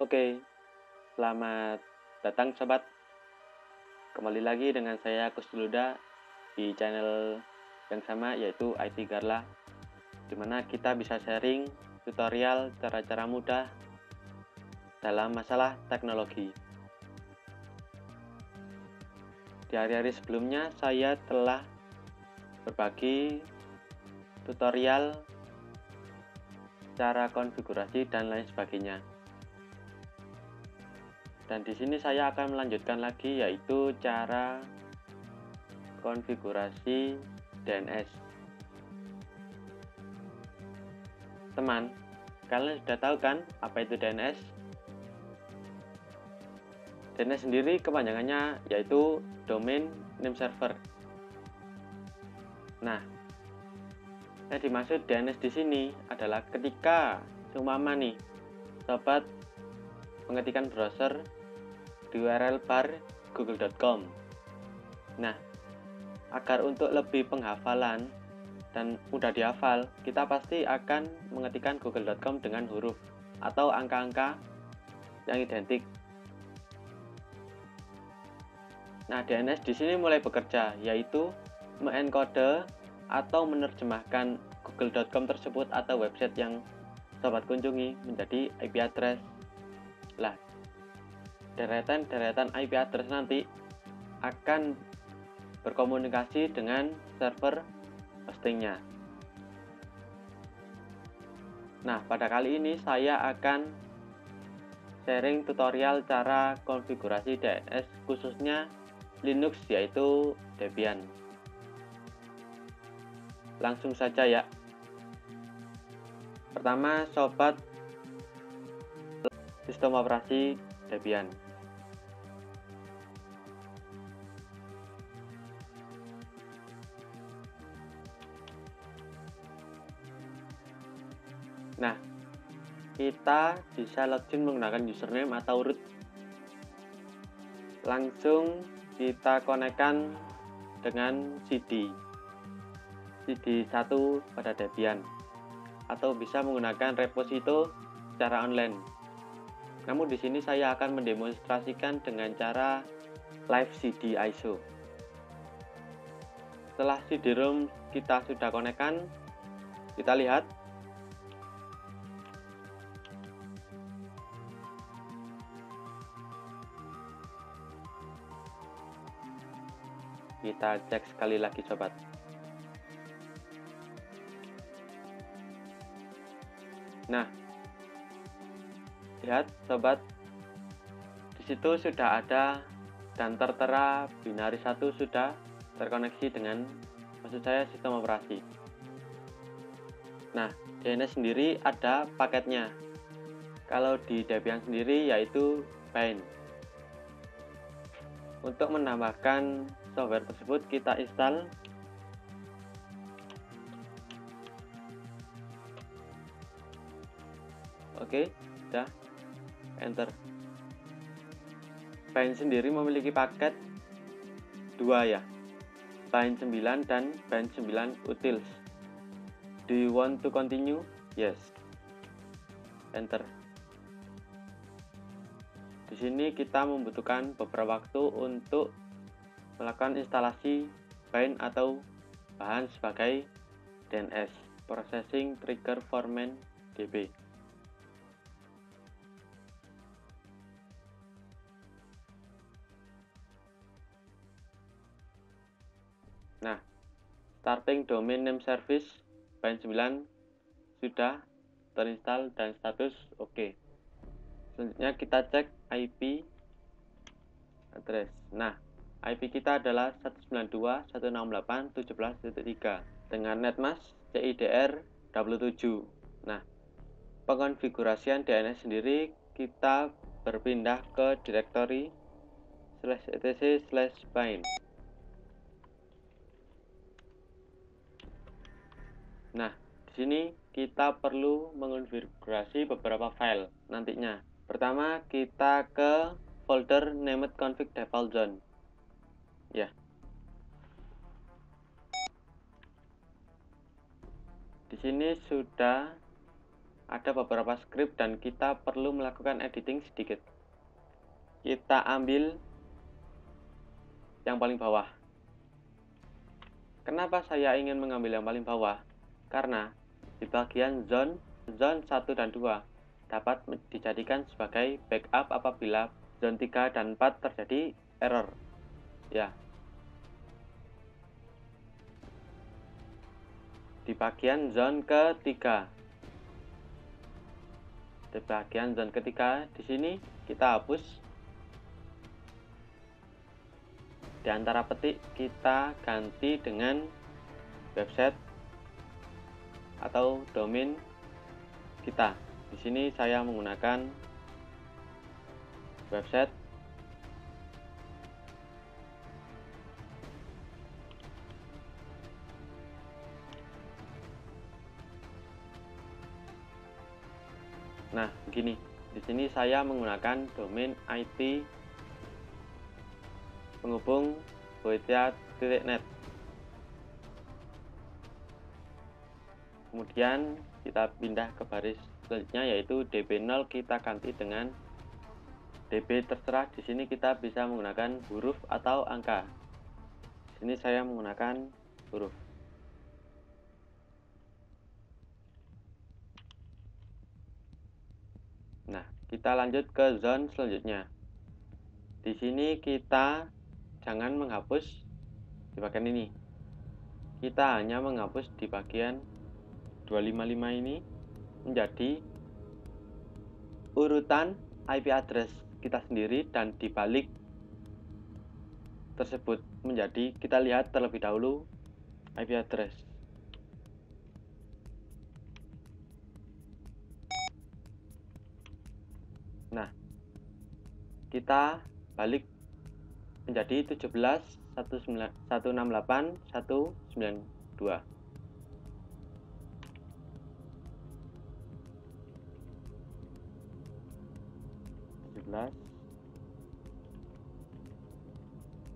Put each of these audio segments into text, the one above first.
Oke, selamat datang sobat. Kembali lagi dengan saya Kusluda di channel yang sama yaitu IT Garla, di mana kita bisa sharing tutorial cara-cara mudah dalam masalah teknologi. Di hari-hari sebelumnya saya telah berbagi tutorial cara konfigurasi dan lain sebagainya. Dan di sini saya akan melanjutkan lagi yaitu cara konfigurasi DNS. Teman, kalian sudah tahu kan apa itu DNS? DNS sendiri kepanjangannya yaitu Domain Name Server. Nah, yang dimaksud DNS di sini adalah ketika seumpama nih, sobat mengetikkan browser di URL bar google.com. Nah, agar untuk lebih penghafalan dan mudah dihafal, kita pasti akan mengetikkan google.com dengan huruf atau angka-angka yang identik. Nah, DNS di sini mulai bekerja, yaitu mengenkode atau menerjemahkan google.com tersebut atau website yang sobat kunjungi menjadi IP address. Lah, deretan IP address nanti akan berkomunikasi dengan server hostingnya. Nah, pada kali ini saya akan sharing tutorial cara konfigurasi DNS khususnya Linux yaitu Debian. Langsung saja ya. Pertama, sobat sistem operasi Debian. Nah, kita bisa login menggunakan username atau root. Langsung kita konekkan dengan CD 1 pada Debian atau bisa menggunakan reposito secara online. Namun di sini saya akan mendemonstrasikan dengan cara live CD ISO. Setelah CD-ROM kita sudah konekkan, kita lihat kita cek sekali lagi sobat. Nah, lihat sobat, di situ sudah ada dan tertera binari 1 sudah terkoneksi dengan, maksud saya, sistem operasi. Nah, DNS sendiri ada paketnya. Kalau di Debian sendiri yaitu Bind. Untuk menambahkan software tersebut kita install. Oke, sudah. Enter. Bind sendiri memiliki paket 2 ya. Bind 9 dan Bind 9 utils. Do you want to continue? Yes. Enter. Di sini kita membutuhkan beberapa waktu untuk melakukan instalasi Bind atau bahan sebagai DNS, Processing Trigger for Main DB. Nah, starting domain name service Bind 9 sudah terinstall dan status oke. Selanjutnya kita cek IP address. Nah, IP kita adalah 192.168.17.3 dengan netmask CIDR 27. Nah, pengkonfigurasian DNS sendiri kita berpindah ke direktori /etc/bind. Nah, di sini kita perlu mengonfigurasi beberapa file nantinya. Pertama, kita ke folder named config default zone. Ya. Di sini sudah ada beberapa script dan kita perlu melakukan editing sedikit. Kita ambil yang paling bawah. Kenapa saya ingin mengambil yang paling bawah? Karena di bagian zone 1 dan 2 dapat dijadikan sebagai backup apabila zone 3 dan 4 terjadi error. Ya. Di bagian zone ketiga. Di bagian zone ketiga di sini kita hapus. Di antara petik kita ganti dengan website atau domain kita. Di sini saya menggunakan website. Nah, begini. Di sini saya menggunakan domain IT penghubung boetia.net. Kemudian kita pindah ke baris selanjutnya yaitu DB0 kita ganti dengan DB terserah. Di sini kita bisa menggunakan huruf atau angka. Di sini saya menggunakan huruf. Nah, kita lanjut ke zone selanjutnya. Di sini kita jangan menghapus di bagian ini. Kita hanya menghapus di bagian 255 ini menjadi urutan IP address kita sendiri, dan dibalik tersebut menjadi, kita lihat terlebih dahulu IP address. Nah, kita balik menjadi 17.168.192.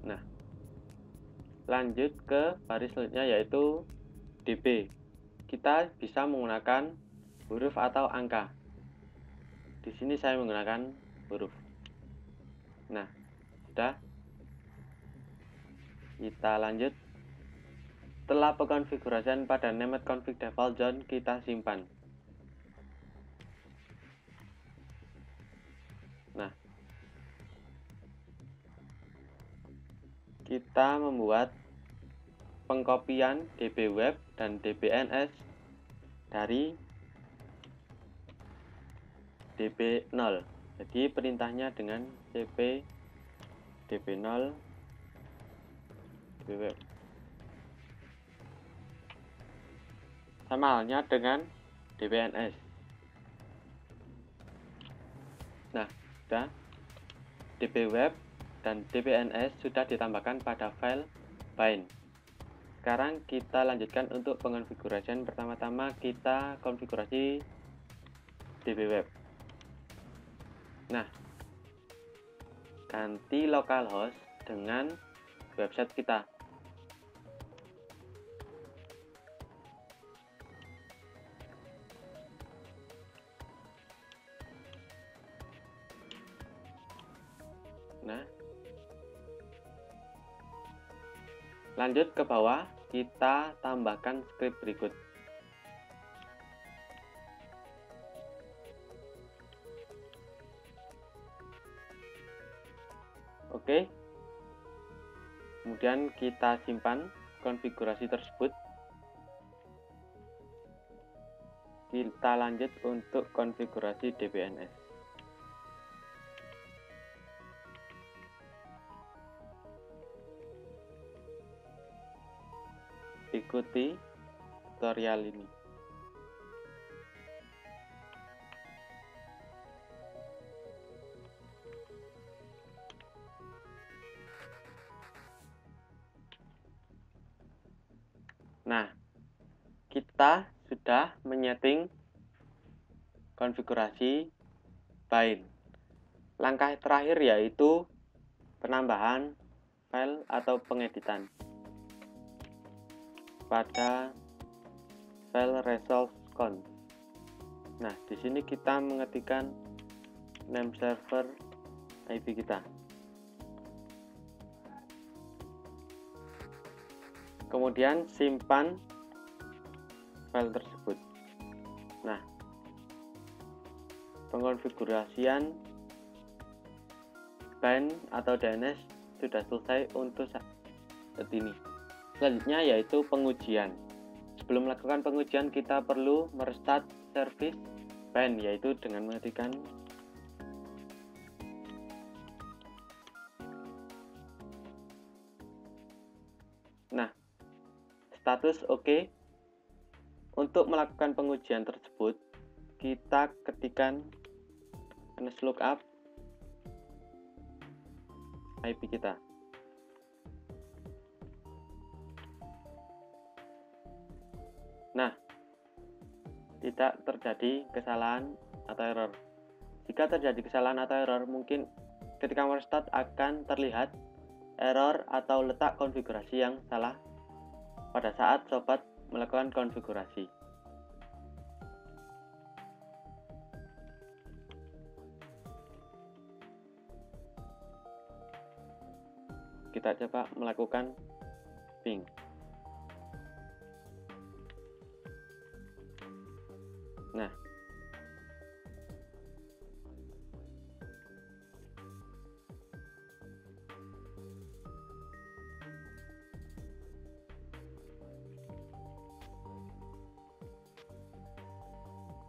Nah, lanjut ke baris selanjutnya yaitu DB. Kita bisa menggunakan huruf atau angka. Di sini saya menggunakan huruf. Nah, sudah. Kita lanjut. Setelah pengkonfigurasian pada named config default zone, kita simpan. Nah, kita membuat pengkopian DB web dan DBNS dari DB0. Jadi perintahnya dengan cp db0 db web. Sama halnya dengan DBNS. Nah, sudah. DB web dan DBNS sudah ditambahkan pada file bind. Sekarang kita lanjutkan untuk pengkonfigurasian. Pertama-tama kita konfigurasi DB web. Nah, ganti localhost dengan website kita. Nah, lanjut ke bawah, kita tambahkan script berikut. Oke. Kemudian kita simpan konfigurasi tersebut. Kita lanjut untuk konfigurasi DBNS. Ikuti tutorial ini. Nah, kita sudah menyeting konfigurasi bind. Langkah terakhir yaitu penambahan file atau pengeditan pada file resolve conf. Nah, di sini kita mengetikkan name server IP kita. Kemudian simpan file tersebut. Nah, pengkonfigurasian BAN atau DNS sudah selesai untuk saat ini. Selanjutnya yaitu pengujian. Sebelum melakukan pengujian, kita perlu merestart service BAN, yaitu dengan mengetikkan status OK. Untuk melakukan pengujian tersebut, kita ketikkan lookup IP kita. Nah, tidak terjadi kesalahan atau error. Jika terjadi kesalahan atau error, mungkin ketika merestart akan terlihat error atau letak konfigurasi yang salah pada saat sobat melakukan konfigurasi. Kita coba melakukan ping. Nah,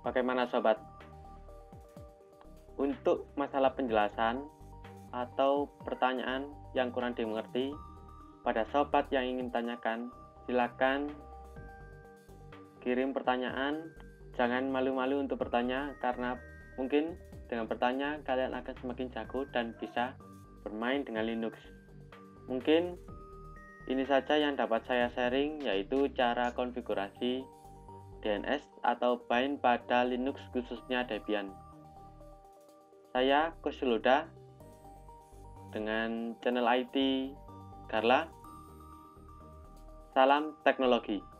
bagaimana sobat? Untuk masalah penjelasan atau pertanyaan yang kurang dimengerti pada sobat yang ingin tanyakan, silakan kirim pertanyaan. Jangan malu-malu untuk bertanya, karena mungkin dengan bertanya kalian akan semakin jago dan bisa bermain dengan Linux. Mungkin ini saja yang dapat saya sharing, yaitu cara konfigurasi DNS atau BAN pada Linux, khususnya Debian. Saya Kursiluda dengan channel IT Garla. Salam teknologi.